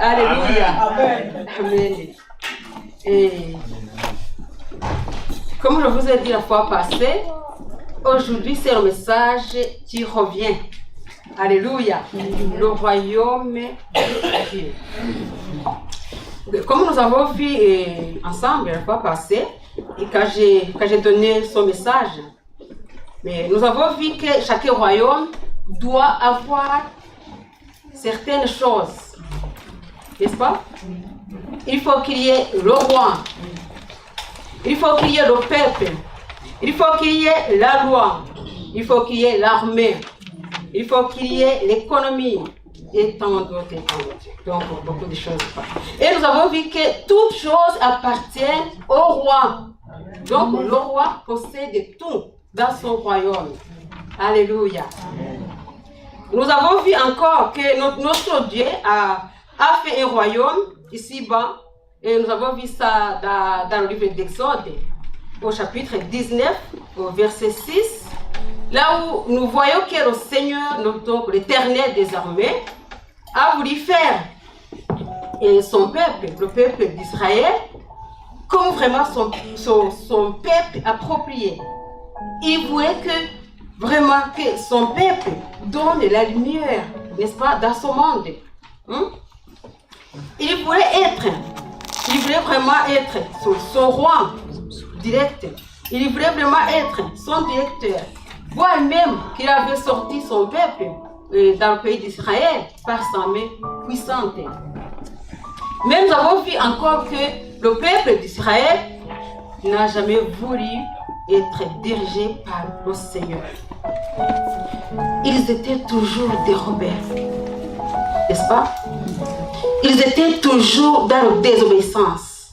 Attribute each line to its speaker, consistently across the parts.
Speaker 1: Alléluia. Amen. Amen. Et comme je vous ai dit la fois passée, aujourd'hui c'est le message qui revient. Alléluia. Le royaume de Dieu. Comme nous avons vu ensemble la fois passée, et quand j'ai donné son message, mais nous avons vu que chaque royaume doit avoir certaines choses. N'est-ce pas? Il faut qu'il y ait le roi. Il faut qu'il y ait le peuple. Il faut qu'il y ait la loi. Il faut qu'il y ait l'armée. Il faut qu'il y ait l'économie. Et tant d'autres, et tant d'autres. Donc, beaucoup de choses. Et nous avons vu que toutes choses appartiennent au roi. Donc, le roi possède tout dans son royaume. Alléluia. Nous avons vu encore que notre Dieu a fait un royaume ici-bas. Et nous avons vu ça dans le livre d'Exode, au chapitre 19, au verset 6. Là où nous voyons que le Seigneur, donc l'Éternel des armées, a voulu faire son peuple, le peuple d'Israël, comme vraiment son peuple approprié. Il voulait que vraiment que son peuple donne la lumière, n'est-ce pas, dans ce monde. Il voulait vraiment être son roi direct. Il voulait vraiment être son directeur. Voire même qu'il avait sorti son peuple dans le pays d'Israël par sa main puissante. Mais nous avons vu encore que le peuple d'Israël n'a jamais voulu être dirigé par le Seigneur. Ils étaient toujours des rebelles, n'est-ce pas? Ils étaient toujours dans la désobéissance.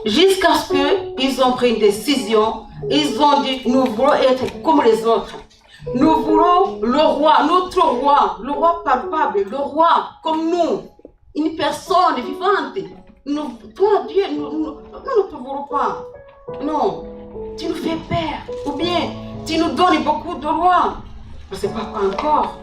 Speaker 1: Jusqu'à ce qu'ils ont pris une décision, ils ont dit, nous voulons être comme les autres. Nous voulons le roi, notre roi, le roi palpable, le roi comme nous, une personne vivante. Toi, Dieu, nous ne te voulons pas. Non, tu nous fais peur. Ou bien, tu nous donnes beaucoup de rois. Je ne sais pas encore.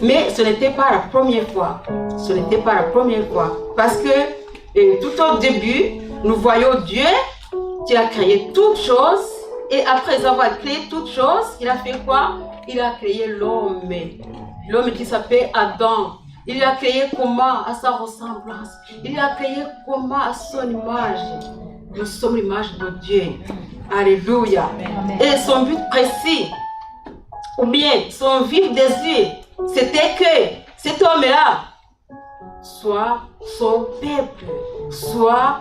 Speaker 1: Mais ce n'était pas la première fois. Ce n'était pas la première fois. Parce que tout au début, nous voyons Dieu qui a créé toutes choses. Et après avoir créé toutes choses, il a fait quoi? Il a créé l'homme. L'homme qui s'appelle Adam. Il l'a créé comment? À sa ressemblance. Il l'a créé comment? À son image. Nous sommes l'image de Dieu. Alléluia. Et son but précis, ou bien son vif désir, c'était que cet homme-là soit son peuple, soit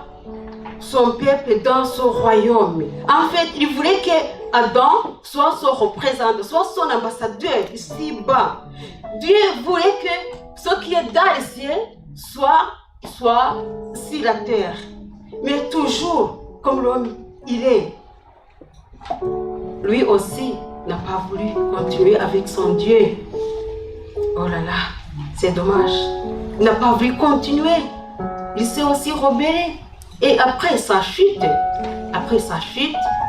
Speaker 1: son peuple dans son royaume. En fait, il voulait que Adam soit son représentant, soit son ambassadeur ici-bas. Dieu voulait que ce qui est dans les cieux soit sur la terre. Mais toujours, comme l'homme, il est. Lui aussi n'a pas voulu continuer avec son Dieu. Oh là là, c'est dommage. Il n'a pas voulu continuer. Il s'est aussi rebellé. Et après sa chute,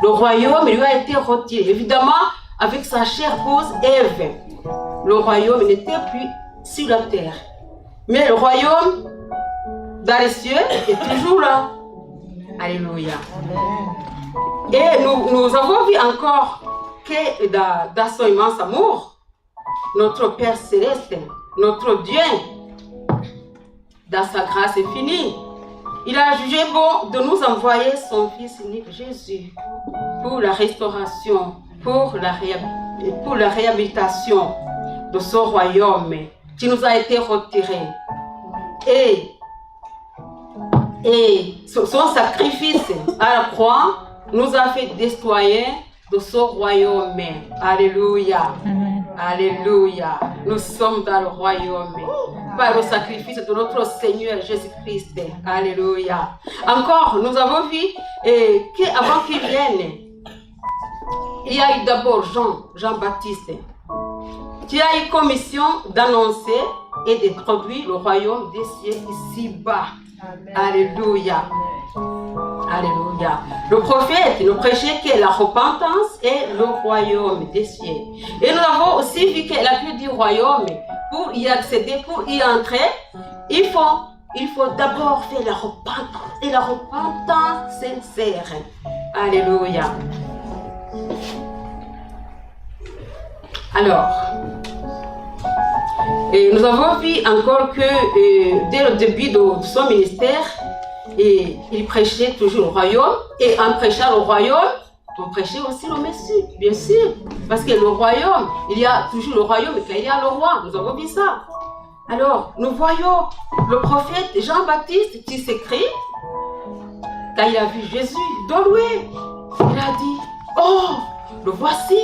Speaker 1: le royaume lui a été retiré. Évidemment, avec sa chère épouse Ève, le royaume n'était plus sur la terre. Mais le royaume dans les cieux est toujours là. Alléluia. Et nous avons vu encore que dans son immense amour, notre Père Céleste, notre Dieu, dans sa grâce infinie, il a jugé bon de nous envoyer son Fils unique Jésus pour la restauration, pour la réhabilitation de ce royaume qui nous a été retiré. Et son sacrifice à la croix nous a fait des citoyens de ce royaume. Alléluia. Alléluia. Nous sommes dans le royaume par le sacrifice de notre Seigneur Jésus-Christ. Alléluia. Encore, nous avons vu qu'avant qu'il vienne, il y a eu d'abord Jean-Baptiste, qui a eu commission d'annoncer et d'introduire le royaume des cieux ici-bas. Alléluia. Alléluia. Le prophète nous prêchait que la repentance est le royaume des cieux. Et nous avons aussi vu que la clé du royaume pour y accéder, pour y entrer, il faut d'abord faire la repentance. Et la repentance sincère. Alléluia. Alors, nous avons vu encore que dès le début de son ministère, il prêchait toujours le royaume. Et en prêchant le royaume, on prêchait aussi le Messie, bien sûr. Parce que le royaume, il y a toujours le royaume quand il y a le roi. Nous avons vu ça. Alors, nous voyons le prophète Jean-Baptiste qui s'écrit, quand il a vu Jésus dans l'ouest, il a dit, oh, le voici,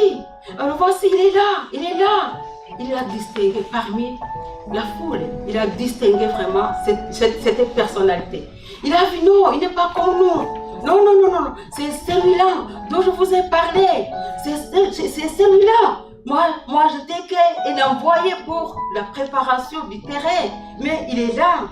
Speaker 1: il est là, il est là. Il l'a distingué parmi la foule. Il a distingué vraiment cette personnalité. Il a vu, non, il n'est pas comme nous. Non, c'est celui-là dont je vous ai parlé. C'est celui-là. Moi, je t'ai envoyé pour la préparation du terrain. Mais il est là.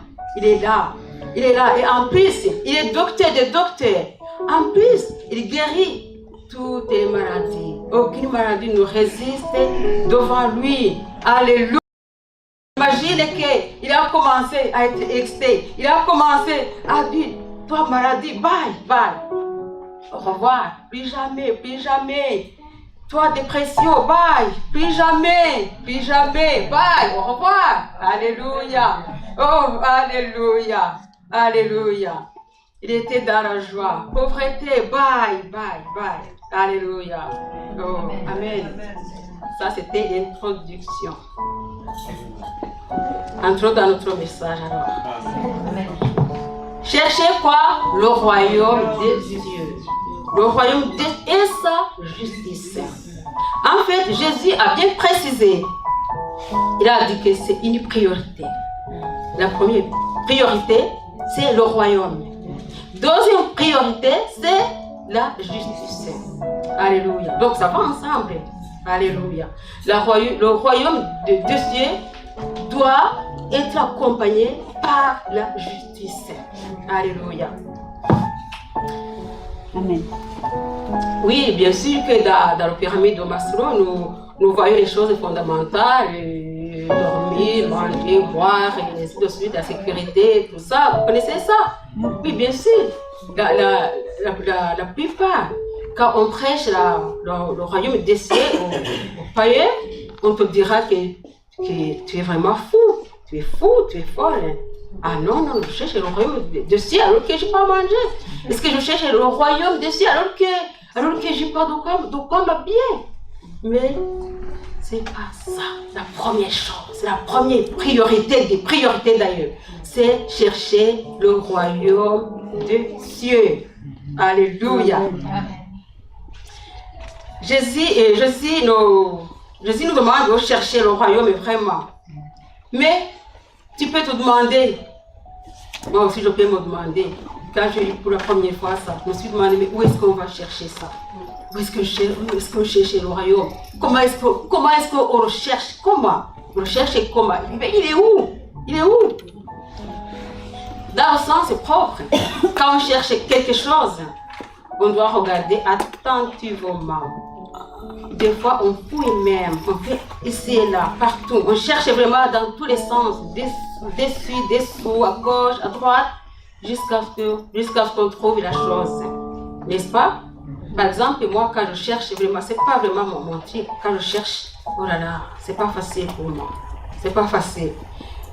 Speaker 1: Et en plus, il est docteur des docteurs. En plus, il guérit toutes les maladies. Aucune maladie ne résiste devant lui. Alléluia. Imagine qu'il a commencé à être excité. Il a commencé à dire, toi maladie, bye. Au revoir. Plus jamais. Toi dépression, bye. Plus jamais. Bye. Au revoir. Alléluia. Oh, alléluia. Il était dans la joie. Pauvreté, bye. Alléluia. Oh, amen. Ça, c'était l'introduction. Entrons dans notre message alors. Amen. Cherchez quoi? Le royaume des cieux. Le royaume des cieux et sa justice. En fait, Jésus a bien précisé. Il a dit que c'est une priorité. La première priorité, c'est le royaume. Deuxième priorité, c'est la justice. Alléluia. Donc ça va ensemble. Alléluia. Le royaume de Dieu doit être accompagné par la justice. Alléluia.
Speaker 2: Amen.
Speaker 1: Oui, bien sûr que dans la pyramide de Maslow, nous voyons les choses fondamentales, dormir, manger, boire, et ainsi de suite, la sécurité, tout ça. Vous connaissez ça? Oui, bien sûr. La plupart, quand on prêche le royaume des cieux aux païens, on te dira que tu es vraiment fou. Tu es fou, tu es folle. Ah non, je cherche le royaume des cieux alors que je n'ai pas mangé. Est-ce que je cherche le royaume des cieux alors que je n'ai pas de quoi m'habiller? Mais c'est pas ça. La première chose, la première priorité des priorités d'ailleurs, c'est chercher le royaume des cieux. Alléluia. Jésus nous demande de chercher le royaume vraiment. Mais tu peux te demander, moi aussi je peux me demander, quand j'ai lu pour la première fois ça, je me suis demandé, mais où est-ce qu'on va chercher ça? Où est-ce qu'on cherche le royaume? Comment est-ce qu'on recherche? Comment? On recherche comment? Mais il est où? Dans le sens propre, quand on cherche quelque chose, on doit regarder attentivement. Des fois, on fouille même, on fait ici et là, partout. On cherche vraiment dans tous les sens, dessus, dessous, à gauche, à droite, jusqu'à ce qu'on trouve la chose. N'est-ce pas? Par exemple, moi, quand je cherche vraiment, c'est pas vraiment mon truc. Quand je cherche, oh là là, c'est pas facile pour moi. C'est pas facile.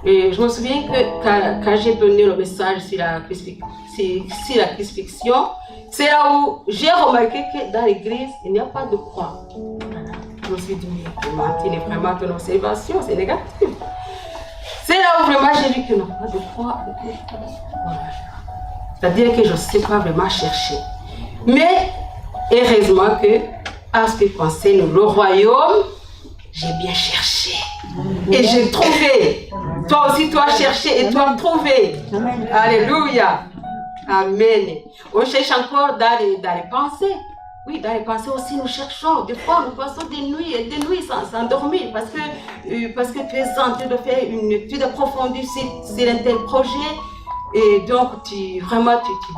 Speaker 1: Et je me souviens que quand j'ai donné le message sur la crucifixion, c'est là où j'ai remarqué que dans l'église, il n'y a pas de croix. Je me suis dit, mais vraiment ton observation, c'est négatif. C'est là où vraiment j'ai vu qu'il n'y a pas de croix. C'est-à-dire que je ne sais pas vraiment chercher. Mais heureusement que, à ce qui concerne le royaume, j'ai bien cherché. Et j'ai trouvé. Toi aussi, tu as cherché et tu as trouvé. Alléluia. Amen. On cherche encore dans les pensées. Oui, dans les pensées aussi, nous cherchons. Des fois, nous passons des nuits sans dormir parce que tu es en train de faire une étude approfondie sur un tel projet. Et donc, tu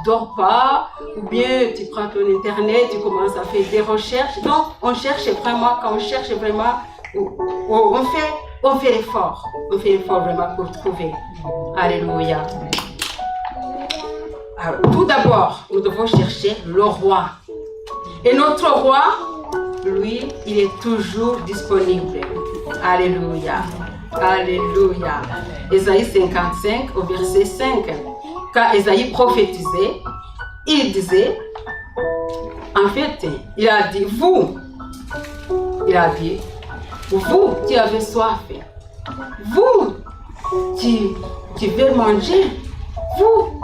Speaker 1: dors pas, ou bien tu prends ton internet, tu commences à faire des recherches. Donc, on cherche vraiment, quand on cherche vraiment, on fait on fait l'effort vraiment pour trouver. Alléluia. Alors, tout d'abord, nous devons chercher le roi. Et notre roi, lui, il est toujours disponible. Alléluia. Alléluia. Ésaïe 55 au verset 5. Quand Ésaïe prophétisait, il disait, en fait, il a dit, vous qui avez soif, vous qui veux manger, vous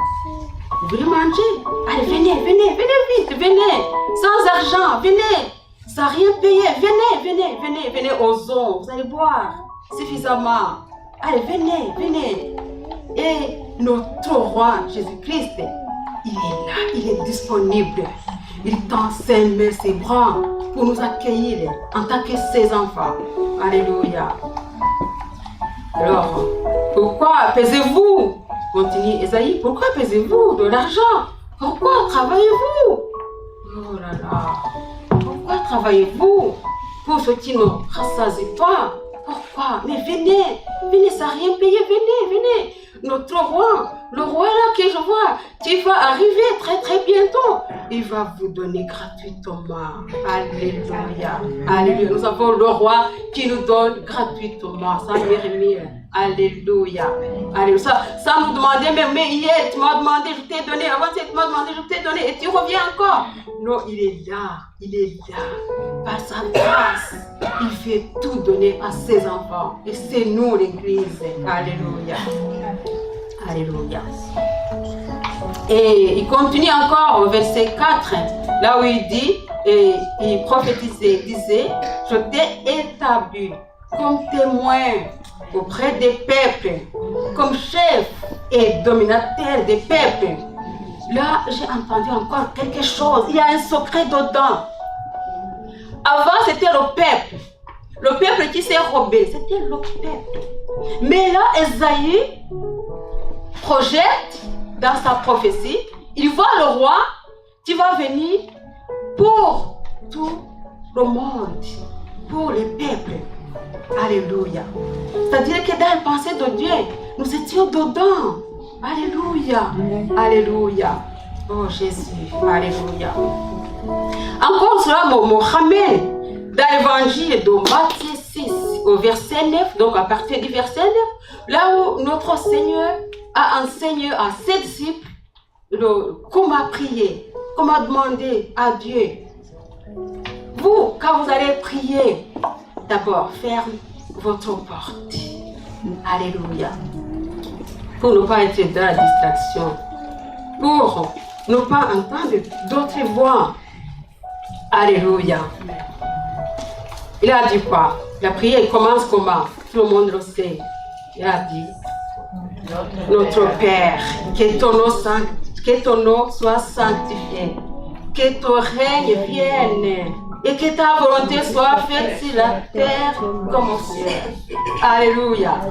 Speaker 1: voulez manger, allez, venez vite, venez, sans argent, venez, sans rien payer, venez aux eaux, vous allez boire suffisamment, allez, venez. Et notre roi Jésus-Christ, il est là, il est disponible, il tend ses mains, ses bras pour nous accueillir en tant que ses enfants. Alléluia. Alors, pourquoi pesez-vous? Continue Ésaïe, pourquoi pesez-vous de l'argent? Pourquoi travaillez-vous? Oh là là, pourquoi travaillez-vous pour ce qui ne rassasie pas? Pourquoi? Mais venez sans rien payer, venez. Notre roi, le roi là que je vois, qui va arriver très bientôt, il va vous donner gratuitement. Alléluia. Alléluia. Nous avons le roi qui nous donne gratuitement, sans murmure. Alléluia. Alléluia. Ça nous demandait même, mais hier tu m'as demandé, je t'ai donné, avant-hier tu m'as demandé, je t'ai donné, et tu reviens encore. Non, il est là. Par sa grâce, il fait tout donner à ses enfants. Et c'est nous l'église. Alléluia. Alléluia. Et il continue encore au verset 4, là où il dit, et il prophétisait, disait, je t'ai établi comme témoin auprès des peuples, comme chef et dominateur des peuples. Là, j'ai entendu encore quelque chose. Il y a un secret dedans. Avant, c'était le peuple qui s'est robé. C'était le peuple. Mais là, Ésaïe projette dans sa prophétie, il voit le roi qui va venir pour tout le monde, pour les peuples. Alléluia. C'est-à-dire que dans la pensée de Dieu, nous étions dedans. Alléluia. Alléluia. Oh Jésus. Alléluia. Encore cela me ramène dans l'évangile de Matthieu 6 au verset 9, donc à partir du verset 9, là où notre Seigneur a enseigné à ses disciples comment prier, comment demander à Dieu. Vous, quand vous allez prier, d'abord ferme votre porte. Alléluia. Pour ne pas être dans la distraction, pour ne pas entendre d'autres voix. Alléluia. Il a dit quoi? La prière commence comment? Tout le monde le sait. Il a dit, notre Père, que ton nom soit sanctifié, que ton règne vienne et que ta volonté soit faite sur la terre comme au ciel. Alléluia.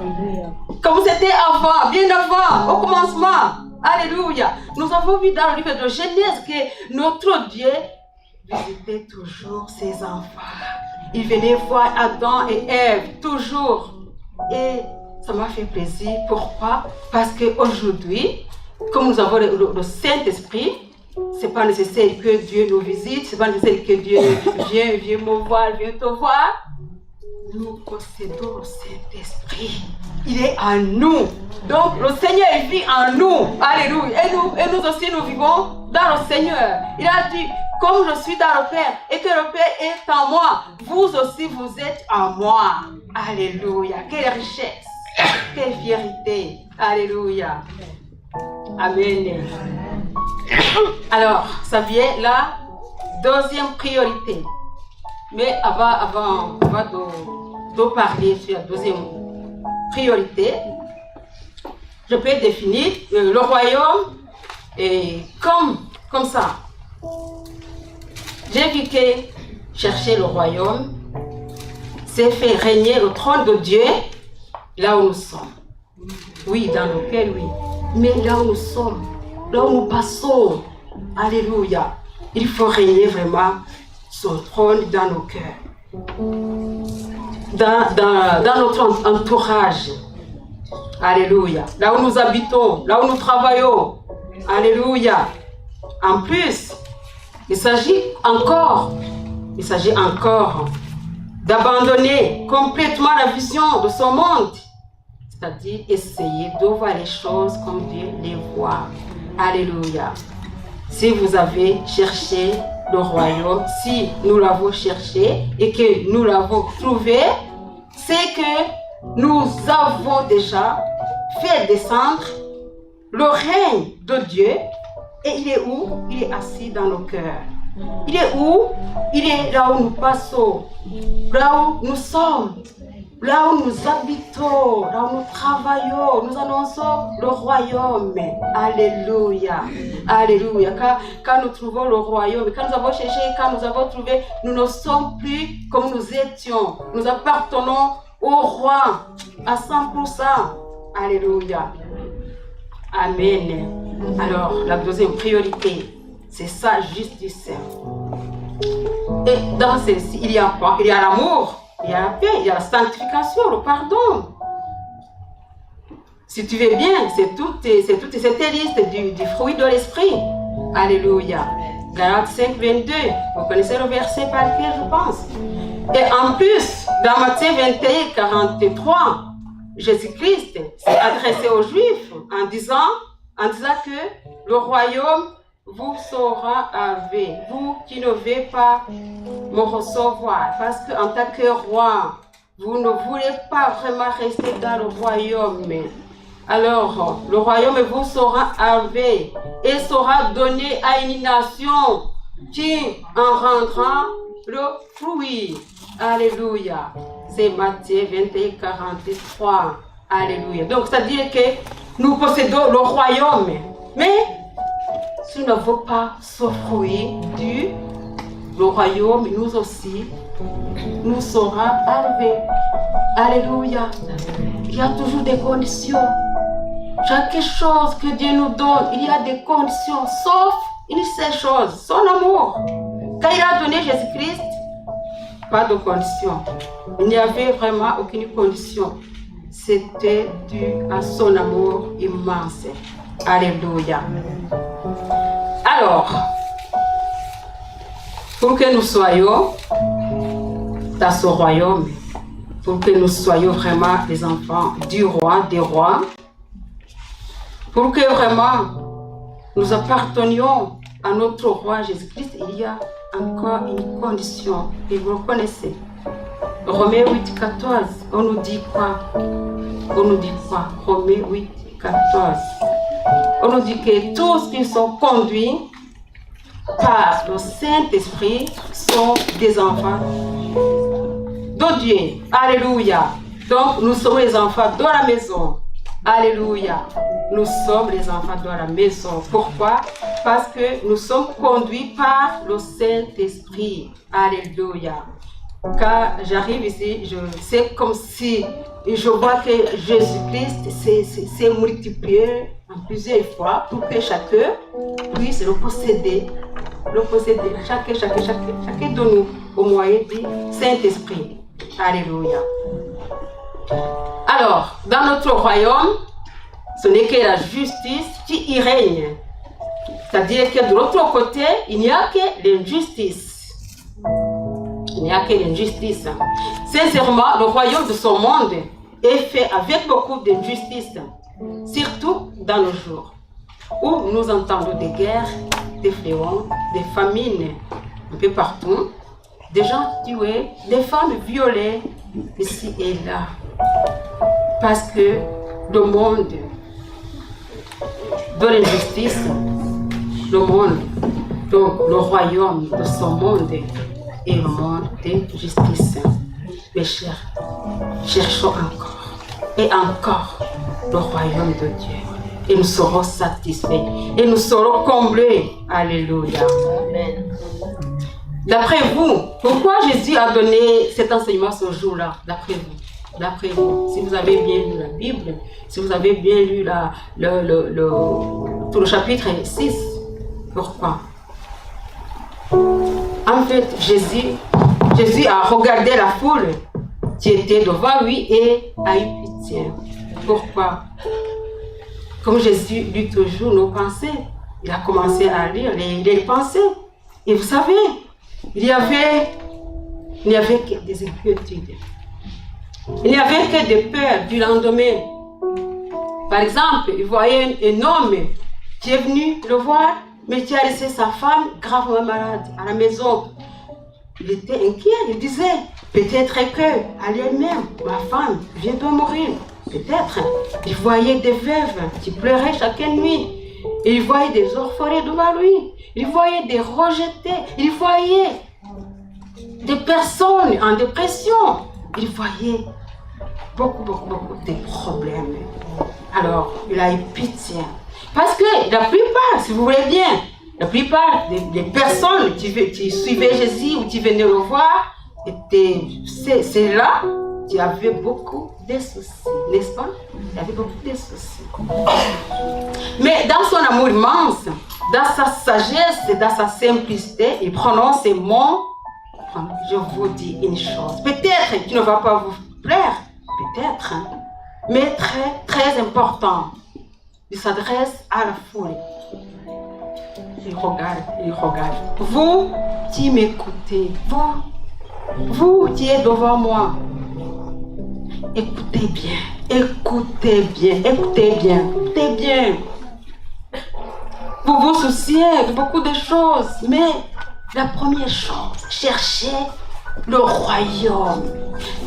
Speaker 1: Comme c'était avant, bien avant, au commencement. Alléluia. Nous avons vu dans le livre de Genèse que notre Dieu visitait toujours ses enfants. Il venait voir Adam et Ève, toujours. Et ça m'a fait plaisir. Pourquoi? Parce qu'aujourd'hui, comme nous avons le Saint-Esprit, ce n'est pas nécessaire que Dieu nous visite, ce n'est pas nécessaire que Dieu vienne me voir, vienne te voir. Nous possédons le Saint-Esprit. Il est en nous. Donc le Seigneur vit en nous. Alléluia. Et nous aussi, nous vivons dans le Seigneur. Il a dit, comme je suis dans le Père et que le Père est en moi, vous aussi vous êtes en moi. Alléluia. Quelle richesse. Quelle vérité. Alléluia. Amen. Alors, ça vient la deuxième priorité. Mais avant de parler sur la deuxième priorité, je peux définir le royaume comme ça. J'ai vu que chercher le royaume, c'est faire régner le trône de Dieu là où nous sommes. Oui, dans nos cœurs, oui. Mais là où nous sommes, là où nous passons, alléluia, il faut régner vraiment son trône dans nos cœurs. dans notre entourage. Alléluia. Là où nous habitons, là où nous travaillons. Alléluia. En plus, il s'agit encore d'abandonner complètement la vision de son monde. C'est-à-dire essayer de voir les choses comme Dieu les voit. Alléluia. Si vous avez cherché le royaume, si nous l'avons cherché et que nous l'avons trouvé, c'est que nous avons déjà fait descendre le règne de Dieu. Et il est où? Il est assis dans nos cœurs. Il est où? Il est là où nous passons, là où nous sommes, là où nous habitons, là où nous travaillons. Nous annonçons le royaume. Alléluia. Alléluia. Quand nous trouvons le royaume, quand nous avons cherché, quand nous avons trouvé, nous ne sommes plus comme nous étions. Nous appartenons au roi à 100%. Alléluia. Amen. Alors, la deuxième priorité, c'est sa justice. Et dans celle-ci, il y a quoi? Il y a l'amour, il y a la paix, il y a la sanctification, le pardon. Si tu veux bien, c'est toute cette liste du fruit de l'esprit. Alléluia. Galates 5, 22. Vous connaissez le verset par lequel je pense. Et en plus, dans Matthieu 21, 43, Jésus-Christ s'est adressé aux Juifs en disant que le royaume vous sera arrivé, vous qui ne voulez pas me recevoir, parce qu'en tant que roi, vous ne voulez pas vraiment rester dans le royaume. Alors, le royaume vous sera arrivé et sera donné à une nation qui en rendra le fruit. Alléluia. C'est Matthieu 21, 43. Alléluia. Donc, c'est-à-dire que nous possédons le royaume. Mais, si nous n'avons pas ce fruit le royaume, nous aussi, nous sera arrivé. Alléluia. Il y a toujours des conditions. Chaque chose que Dieu nous donne, il y a des conditions, sauf une seule chose, son amour. Quand il a donné Jésus-Christ, pas de condition. Il n'y avait vraiment aucune condition. C'était dû à son amour immense. Alléluia. Alors, pour que nous soyons dans ce royaume, pour que nous soyons vraiment les enfants du roi, des rois, pour que vraiment nous appartenions à notre roi Jésus-Christ, il y a encore une condition, et vous le connaissez. Romains 8, 14, on nous dit quoi? Romains 8, 14. On nous dit que tous qui sont conduits par le Saint-Esprit sont des enfants de Dieu. Alléluia. Donc nous sommes les enfants de la maison. Alléluia. Nous sommes les enfants de la maison. Pourquoi? Parce que nous sommes conduits par le Saint-Esprit. Alléluia. Quand j'arrive ici, c'est comme si je vois que Jésus-Christ s'est multiplié en plusieurs fois pour que chacun puisse le posséder. Chacun de nous au moyen du Saint-Esprit. Alléluia. Alors, dans notre royaume, ce n'est que la justice qui y règne. C'est-à-dire que de l'autre côté, il n'y a que l'injustice. Sincèrement, le royaume de ce monde est fait avec beaucoup d'injustice, surtout dans nos jours, où nous entendons des guerres, des fléaux, des famines un peu partout, des gens tués, des femmes violées ici et là. Parce que le monde de l'injustice, donc le royaume de ce monde est le monde de justice. Mes chers, cherchons encore et encore le royaume de Dieu. Et nous serons satisfaits. Et nous serons comblés. Alléluia. Amen. D'après vous, pourquoi Jésus a donné cet enseignement ce jour-là? D'après vous, si vous avez bien lu la Bible, si vous avez bien lu tout le chapitre 6, pourquoi? En fait, Jésus a regardé la foule qui était devant lui et a eu pitié. Pourquoi? Comme Jésus lit toujours nos pensées, il a commencé à lire les pensées. Et vous savez, il n'y avait que des inquiétudes. Il n'y avait que des peurs du lendemain. Par exemple, il voyait un homme qui est venu le voir, mais qui a laissé sa femme gravement malade à la maison. Il était inquiet, il disait, peut-être qu'à lui-même, ma femme vient de mourir. Peut-être. Il voyait des veuves qui pleuraient chaque nuit. Il voyait des orphelins devant lui. Il voyait des rejetés. Il voyait des personnes en dépression. Il voyait beaucoup de problèmes. Alors, il a eu pitié. Parce que la plupart, si vous voulez bien, la plupart des personnes qui suivaient Jésus ou qui venaient le voir, c'est là qui avait beaucoup de soucis, n'est-ce pas? Il y avait beaucoup de soucis. Mais dans son amour immense, dans sa sagesse et dans sa simplicité, il prononce ces mots. Je vous dis une chose. Peut-être qu'il ne va pas vous plaire, peut-être, hein, mais très important. Il s'adresse à la foule. Il regarde. Vous qui m'écoutez, vous qui êtes devant moi, écoutez bien. Vous vous souciez de beaucoup de choses, mais la première chose, cherchez le royaume.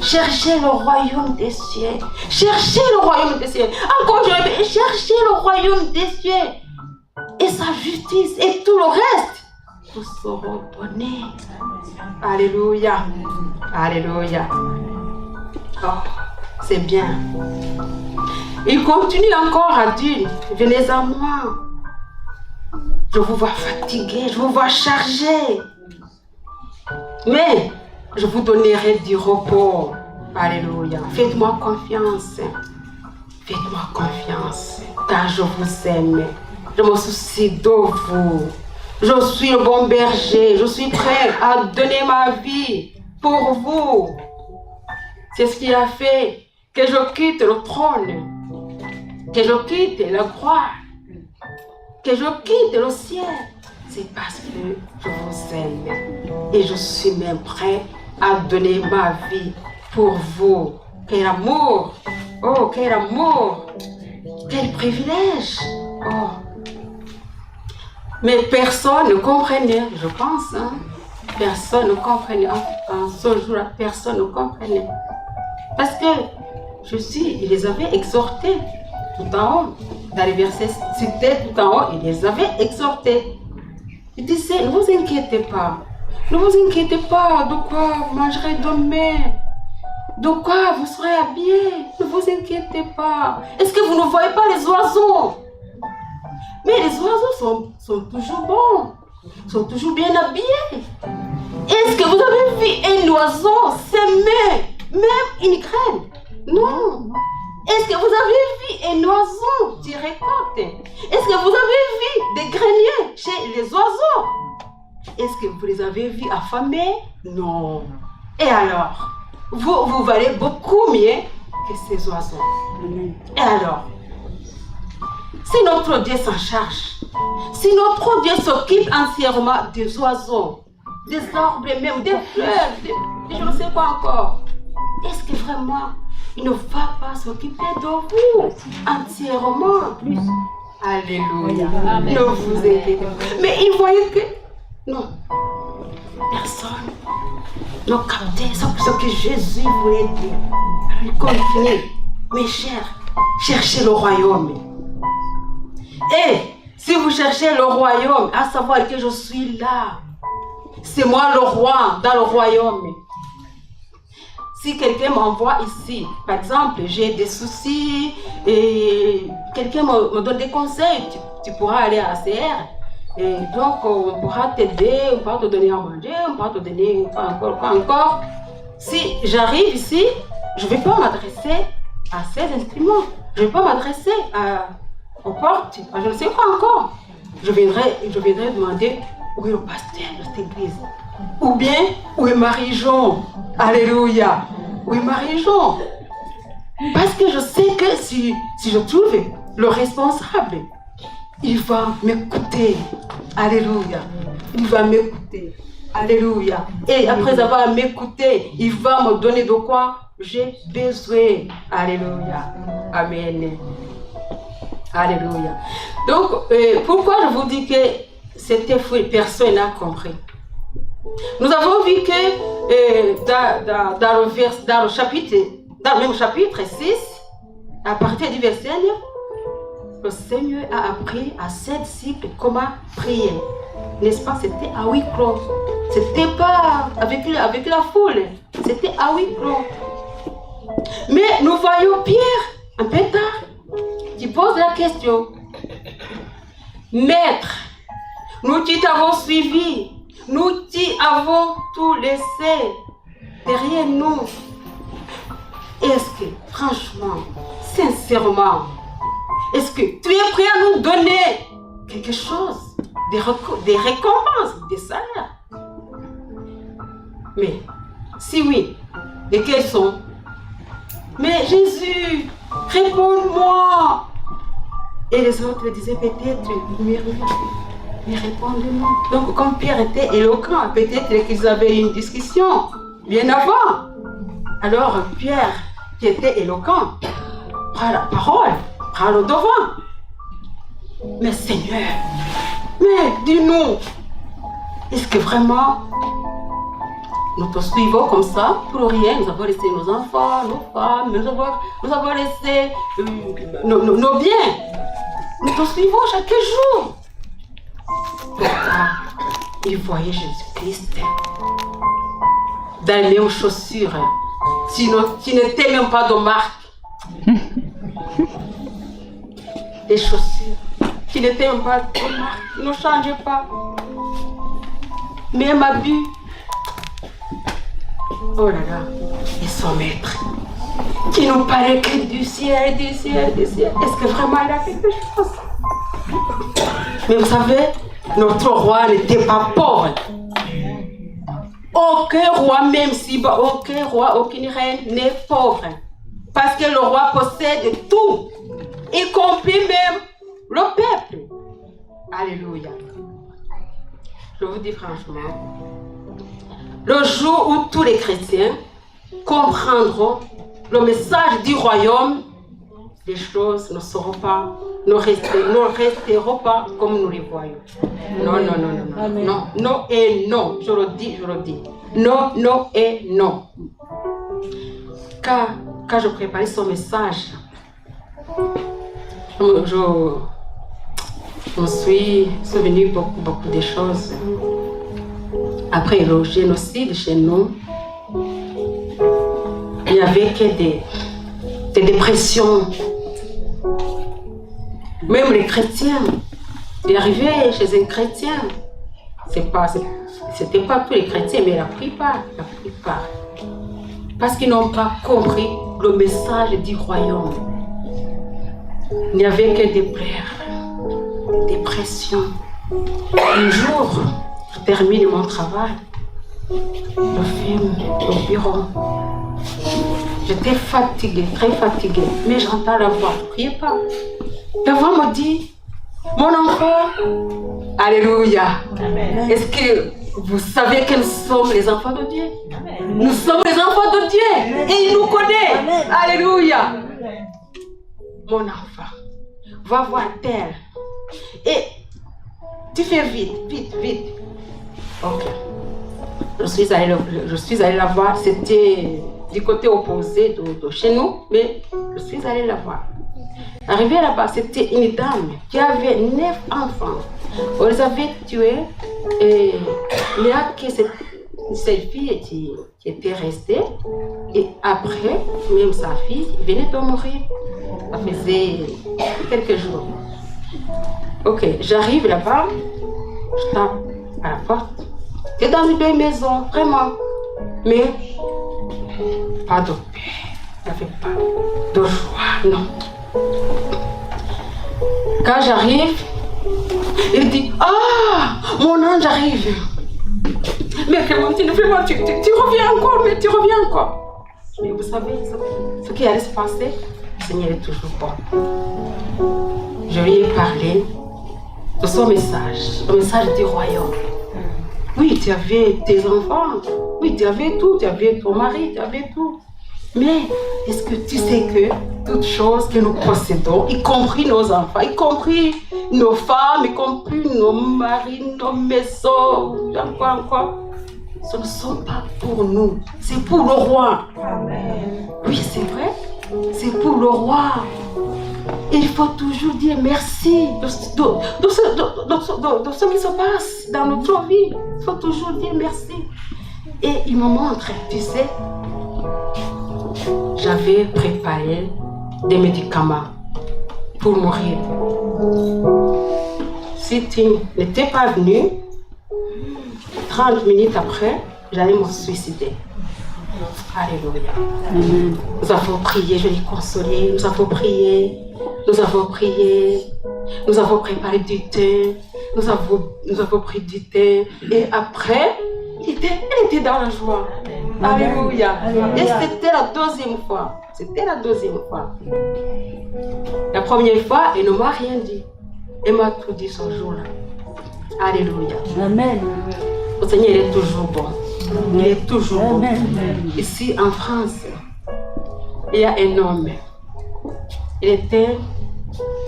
Speaker 1: Cherchez le royaume des cieux. Cherchez le royaume des cieux. Encore je répète, cherchez le royaume des cieux. Et sa justice et tout le reste vous seront donnés. Alléluia. Alléluia. Oh, c'est bien. Il continue encore à dire, venez à moi. Je vous vois fatigué, je vous vois chargé. Mais je vous donnerai du repos. Alléluia. Faites-moi confiance. Faites-moi confiance. Car je vous aime. Je me soucie de vous. Je suis le bon berger. Je suis prêt à donner ma vie pour vous. C'est ce qui a fait que je quitte le trône. Que je quitte la croix. Que je quitte le ciel. C'est parce que je vous aime. Et je suis même prêt à donner ma vie pour vous. Quel amour! Oh, quel amour! Quel privilège! Oh! Mais personne ne comprenait, je pense. Hein? Personne ne comprenait. En ce jour-là, personne ne comprenait. Parce que Jésus, il les avait exhortés tout en haut. Dans les versets cités tout en haut, il les avait exhortés. Il disait, ne vous inquiétez pas. Ne vous inquiétez pas de quoi vous mangerez demain. De quoi vous serez habillés. Ne vous inquiétez pas. Est-ce que vous ne voyez pas les oiseaux? Mais les oiseaux sont toujours bons. Sont toujours bien habillés. Est-ce que vous avez vu un oiseau s'aimer même une graine? Non. Est-ce que vous avez vu un oiseau qui récolte? Est-ce que vous avez vu des greniers chez les oiseaux? Est-ce que vous les avez vus affamés? Non. Et alors, vous valez beaucoup mieux que ces oiseaux. Et alors, si notre Dieu s'en charge, si notre Dieu s'occupe entièrement des oiseaux, des arbres même, des fleurs, je ne sais pas encore, est-ce que vraiment il ne va pas s'occuper de vous entièrement? Alléluia. Ne vous inquiétez pas. Mais il voyait que non, personne ne captait ce que Jésus voulait dire. Alors il continue. Mes chers, cherchez le royaume. Et si vous cherchez le royaume, à savoir que je suis là, c'est moi le roi dans le royaume. Si quelqu'un m'envoie ici, par exemple, j'ai des soucis et quelqu'un me donne des conseils, tu pourras aller à la CR. Et donc, on pourra t'aider, on pourra te donner à manger, on pourra te donner quoi encore. Si j'arrive ici, je ne vais pas m'adresser à ces instruments. Je ne vais pas m'adresser aux portes, je ne sais quoi encore. Je viendrai demander où est le pasteur de cette église. Ou bien, où est Marie-Jean? Alléluia. Oui, ma religion. Parce que je sais que si je trouve le responsable, il va m'écouter. Alléluia. Il va m'écouter. Alléluia. Et après avoir m'écouté, il va me donner de quoi j'ai besoin. Alléluia. Amen. Alléluia. Donc, pourquoi je vous dis que c'était fou, personne n'a compris. Nous avons vu que dans le même chapitre 6, à partir du verset 9, le Seigneur a appris à 7 disciples comment prier. N'est-ce pas? C'était à huis clos. C'était pas avec la foule. C'était à huis clos. Mais nous voyons Pierre, un peu tard, qui pose la question. Maître, nous qui t'avons suivi, nous qui avons tout laissé derrière nous. Est-ce que, franchement, sincèrement, est-ce que tu es prêt à nous donner quelque chose, des récompenses, des salaires? Mais, si oui, et quels sont? Mais Jésus, réponds-moi. Et les autres disaient peut-être, mais répondez-moi. Donc, comme Pierre était éloquent, peut-être qu'ils avaient une discussion bien avant. Alors, Pierre, qui était éloquent, prend la parole, prend le devant. Mais Seigneur, mais dis-nous, est-ce que vraiment nous te suivons comme ça pour rien? Nous avons laissé nos enfants, nos femmes, nous avons laissé nos biens. Nous te suivons chaque jour. Pourquoi ils voyaient Jésus-Christ dans les mêmes chaussures, qui n'étaient même pas de marque. Des chaussures qui n'étaient même pas de marque, qui ne changeaient pas. Même habit. Oh là là, et son maître, qui nous parlait que du ciel, du ciel, du ciel. Est-ce que vraiment il a fait quelque chose? Mais vous savez, notre roi n'était pas pauvre. Aucun roi, même si aucun roi, aucune reine n'est pauvre. Parce que le roi possède tout, y compris même le peuple. Alléluia. Je vous dis franchement, le jour où tous les chrétiens comprendront le message du royaume, les choses ne seront pas, ne resteront pas comme nous les voyons. Non, non, non, non, non, non, non et non, je le dis. Non, non et non. Quand je préparais ce message, je me suis souvenu beaucoup de choses. Après le génocide chez nous, il n'y avait que des dépressions. Même les chrétiens, d'arriver chez un chrétien, c'était pas tous les chrétiens, mais la plupart. Parce qu'ils n'ont pas compris le message du royaume. Il n'y avait que des pleurs, des pressions. Un jour, je termine mon travail, je filme au bureau. J'étais fatiguée, très fatiguée, mais j'entends la voix, ne priez pas. La voix me dit, mon enfant, alléluia. Amen. Est-ce que vous savez que nous sommes les enfants de Dieu? Amen. Nous sommes les enfants de Dieu. Amen. Et il nous connaît. Amen. Alléluia. Amen. Mon enfant, va voir terre. Et tu fais vite. Ok. Je suis allée la voir. C'était du côté opposé de chez nous, mais je suis allée la voir. Arrivée là-bas, c'était une dame qui avait 9 enfants. On les avait tués et il n'y a que cette fille qui était restée. Et après, même sa fille venait de mourir. Ça faisait quelques jours. Ok, j'arrive là-bas, je tape à la porte. C'est dans une belle maison, vraiment. Mais pas de paix, il n'y avait pas de joie, non. Quand j'arrive, il dit, ah, mon ange arrive. Mais Clémentine, vraiment, tu reviens encore, mais tu reviens encore. Mais vous savez, ce qui allait se passer, le Seigneur est toujours bon. Je lui ai parlé de son message, le message du royaume. Oui, tu avais tes enfants, oui, tu avais tout, tu avais ton mari, tu avais tout. Mais est-ce que tu sais que toutes choses que nous possédons, y compris nos enfants, y compris nos femmes, y compris nos maris, nos maisons, encore, ce ne sont pas pour nous, c'est pour le roi. Amen. Oui, c'est vrai, c'est pour le roi. Et il faut toujours dire merci de ce qui se passe dans notre vie. Il faut toujours dire merci. Et il me montre, tu sais, j'avais préparé des médicaments pour mourir. Si tu n'étais pas venu, 30 minutes après, j'allais me suicider. Alléluia. Nous avons prié, je l'ai consolé, nous avons prié, nous avons préparé du thé, nous avons pris du thé, et après, elle était dans la joie. Alléluia. Et c'était la deuxième fois. La première fois, elle ne m'a rien dit. Elle m'a tout dit ce jour-là. Alléluia. Amen. Le Seigneur est toujours bon. Il est toujours bon. Ici en France, il y a un homme. Il était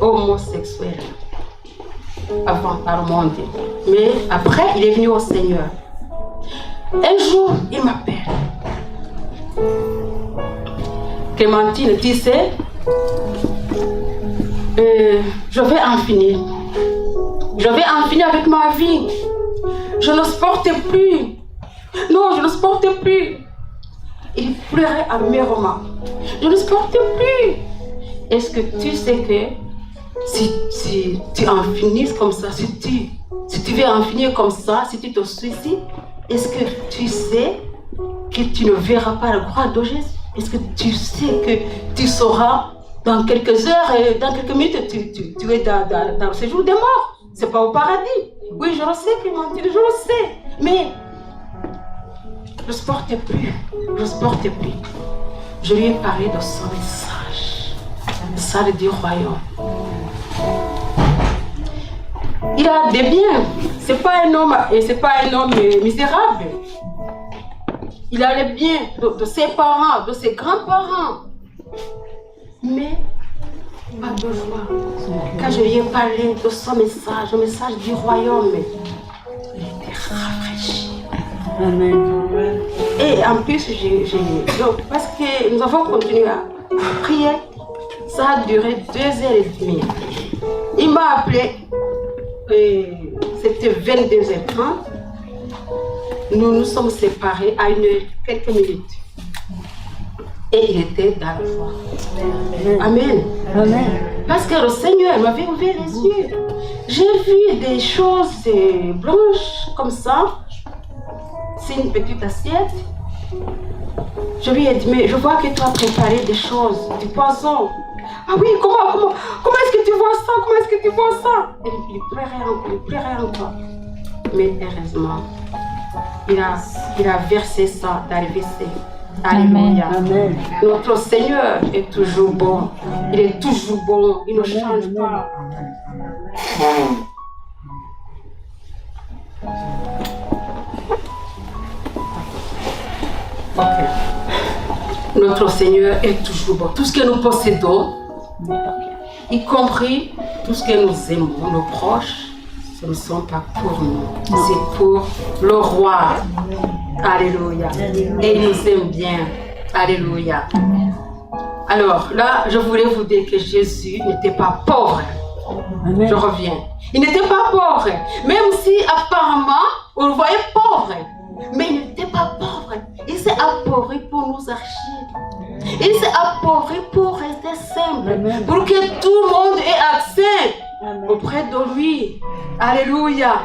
Speaker 1: homosexuel avant par le monde. Mais après, il est venu au Seigneur. Un jour, il m'appelle. Clémentine, tu sais, je vais en finir. Je vais en finir avec ma vie. Je ne supporte plus. Non, je ne supporte plus. Il pleurait amèrement. Je ne supporte plus. Est-ce que tu sais que si tu en finis comme ça, si tu veux en finir comme ça, si tu te suicides, est-ce que tu sais que tu ne verras pas la gloire de Jésus? Est-ce que tu sais que tu sauras dans quelques heures et dans quelques minutes, tu es dans le séjour des morts? C'est pas au paradis. Oui, je le sais, Clémentine, je le sais. Mais je ne supporte plus. Je lui ai parlé de son message. Le message du royaume. Il a des biens. C'est pas un homme misérable. Il a les biens de ses parents, de ses grands-parents. Mais pas de joie. Quand je lui ai parlé de son message, le message du royaume, il était rafraîchi. Amen. Et en plus, parce que nous avons continué à prier, ça a duré 2h30. Il m'a appelé, c'était 22h30. Nous nous sommes séparés à quelques minutes. Et il était dans la foi. Amen. Amen. Parce que le Seigneur m'avait ouvert les yeux. J'ai vu des choses blanches comme ça. C'est une petite assiette. Je lui ai dit, mais je vois que tu as préparé des choses, du poison. Ah oui, comment est-ce que tu vois ça? Comment est-ce que tu vois ça? Et il pleurait encore. Mais heureusement, il a versé ça dans le WC. Alléluia. Amen. Notre Seigneur est toujours bon. Il est toujours bon. Il ne change pas. Ok. Notre Seigneur est toujours bon. Tout ce que nous possédons, y compris tout ce que nous aimons, nos proches, ce ne sont pas pour nous. C'est pour le roi. Alléluia. Et il nous aime bien. Alléluia. Alors là, je voulais vous dire que Jésus n'était pas pauvre. Amen. Je reviens. Il n'était pas pauvre. Même si apparemment, on le voyait pauvre. Mais il n'était pas pauvre. Il s'est appauvri pour nous archives. Il s'est appauvri pour rester simple. Amen. Pour que tout le monde ait accès. Amen. Auprès de lui. Alléluia.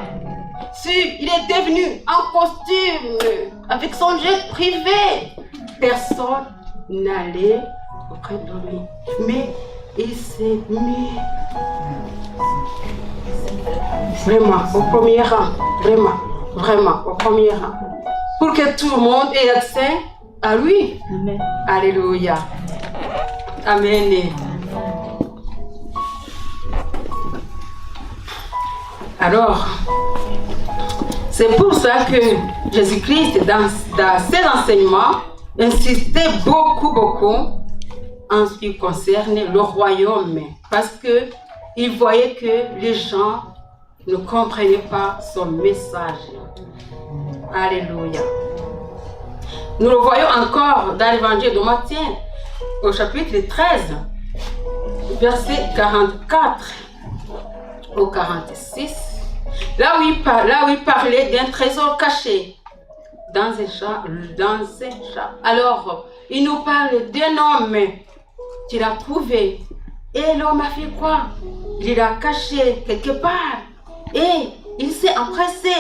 Speaker 1: Si il était venu en costume, avec son jet privé, personne n'allait auprès de lui. Mais il s'est mis vraiment au premier rang. Vraiment au premier rang. Pour que tout le monde ait accès à lui.
Speaker 2: Amen.
Speaker 1: Alléluia. Amen. Alors, c'est pour ça que Jésus-Christ, dans ses enseignements, insistait beaucoup en ce qui concerne le royaume, parce qu'il voyait que les gens ne comprenaient pas son message. Alléluia. Nous le voyons encore dans l'évangile de Matthieu, au chapitre 13, verset 44 au 46, là où il parlait d'un trésor caché dans un chat. Alors, il nous parle d'un homme qu'il a trouvé. Et l'homme a fait quoi? Il l'a caché quelque part. Et il s'est empressé.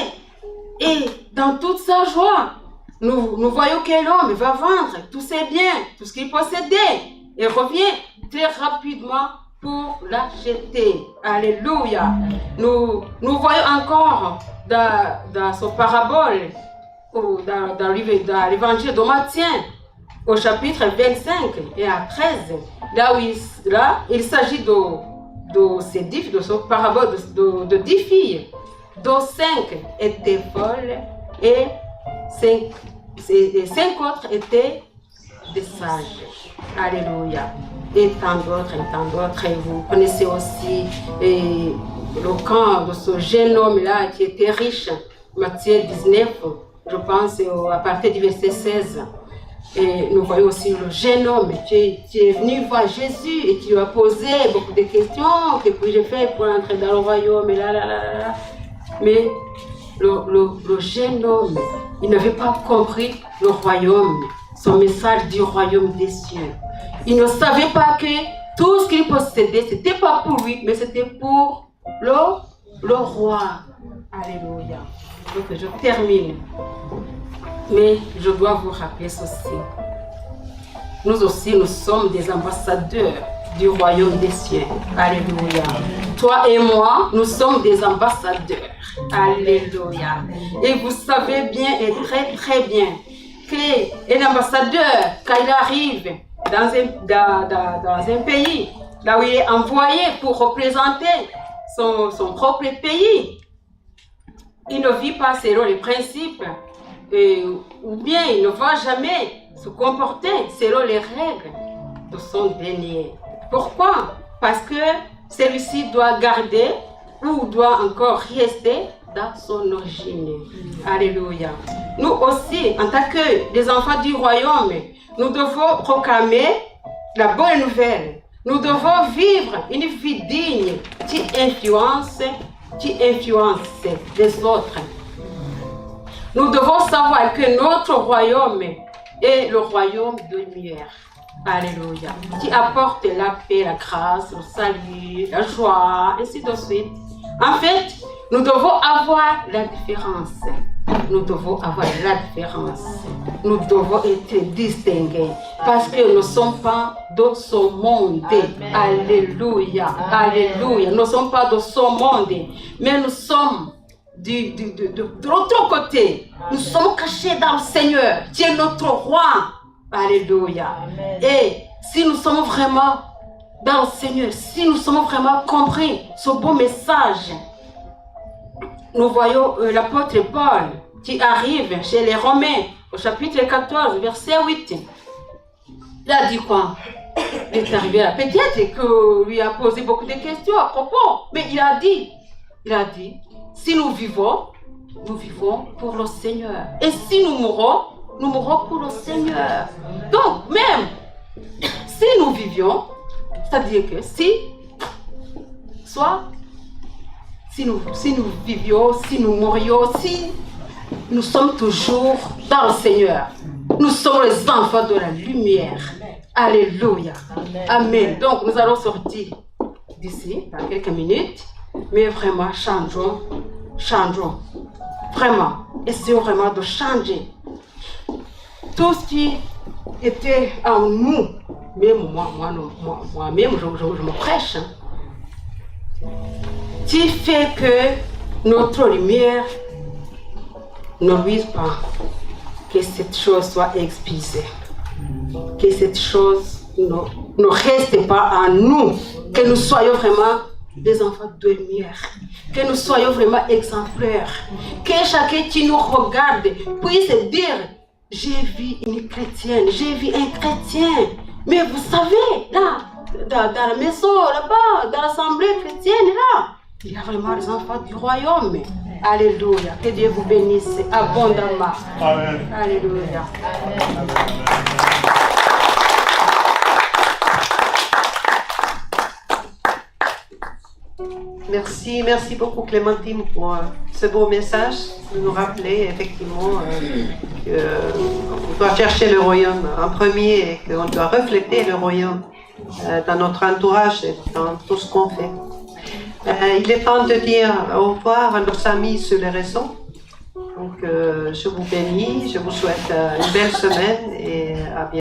Speaker 1: Et dans toute sa joie, nous voyons que l'homme va vendre tous ses biens, tout ce qu'il possédait, et revient très rapidement pour l'acheter. Alléluia. Nous voyons encore dans son parabole, dans l'évangile de Matthieu, au chapitre 25 et à 13, là il s'agit de son parabole de 10 filles, dont 5 étaient folles et 5 autres étaient des sages. Alléluia. Et tant d'autres. Et vous connaissez aussi le camp de ce jeune homme-là qui était riche, Matthieu 19, je pense, à partir du verset 16. Et nous voyons aussi le jeune homme qui est venu voir Jésus et qui lui a posé beaucoup de questions. Que puis-je faire pour entrer dans le royaume? Et là. Mais le jeune homme, il n'avait pas compris le royaume, son message du royaume des cieux. Il ne savait pas que tout ce qu'il possédait, ce n'était pas pour lui, mais c'était pour le roi. Alléluia. Donc je termine. Mais je dois vous rappeler ceci. Nous aussi, nous sommes des ambassadeurs du royaume des cieux. Alléluia. Toi et moi, nous sommes des ambassadeurs. Alléluia. Et vous savez bien et très bien qu'un ambassadeur, quand il arrive dans un pays, là où il est envoyé pour représenter son propre pays, il ne vit pas selon les principes, ou bien il ne va jamais se comporter selon les règles de son dernier. Pourquoi? Parce que celui-ci doit garder ou doit encore rester dans son origine. Alléluia. Nous aussi, en tant que des enfants du royaume, nous devons proclamer la bonne nouvelle. Nous devons vivre une vie digne qui influence les autres. Nous devons savoir que notre royaume est le royaume de lumière. Alléluia. Qui apporte la paix, la grâce, le salut, la joie, ainsi de suite. En fait, nous devons avoir la différence. Nous devons avoir la différence. Nous devons être distingués parce que nous ne sommes pas de ce monde. Amen. Alléluia. Alléluia. Nous ne sommes pas de ce monde, mais nous sommes de l'autre côté. Nous sommes cachés dans le Seigneur, qui est notre roi. Alléluia. Amen. Et si nous sommes vraiment dans le Seigneur, si nous sommes vraiment compris ce beau message, nous voyons l'apôtre Paul qui arrive chez les Romains au chapitre 14, verset 8. Il a dit quoi? Il est arrivé là. Peut-être que lui a posé beaucoup de questions à propos, mais il a dit, si nous vivons pour le Seigneur. Et si nous mourons pour le Seigneur. Donc, même si nous vivions, c'est-à-dire que si nous vivions, si nous mourions, si nous sommes toujours dans le Seigneur, nous sommes les enfants de la lumière. Alléluia. Amen. Amen. Donc, nous allons sortir d'ici dans quelques minutes, mais vraiment, changeons. Vraiment, essayons vraiment de changer. Tout ce qui était en nous, même moi-même, je me prêche, qui fait que notre lumière ne luise pas, que cette chose soit expulsée. Que cette chose ne reste pas en nous. Que nous soyons vraiment des enfants de lumière. Que nous soyons vraiment exemplaires. Que chacun qui nous regarde puisse dire, j'ai vu une chrétienne, j'ai vu un chrétien. Mais vous savez, là, dans la maison, là-bas, dans l'assemblée chrétienne, là, il y a vraiment les enfants du royaume. Alléluia. Que Dieu vous bénisse abondamment.
Speaker 2: Amen.
Speaker 1: Alléluia.
Speaker 2: Amen.
Speaker 3: Merci beaucoup Clémentine pour ce beau message, de nous rappeler effectivement qu'on doit chercher le royaume en premier et qu'on doit refléter le royaume dans notre entourage et dans tout ce qu'on fait. Il est temps de dire au revoir à nos amis sur les réseaux. Donc je vous bénis, je vous souhaite une belle semaine et à bientôt.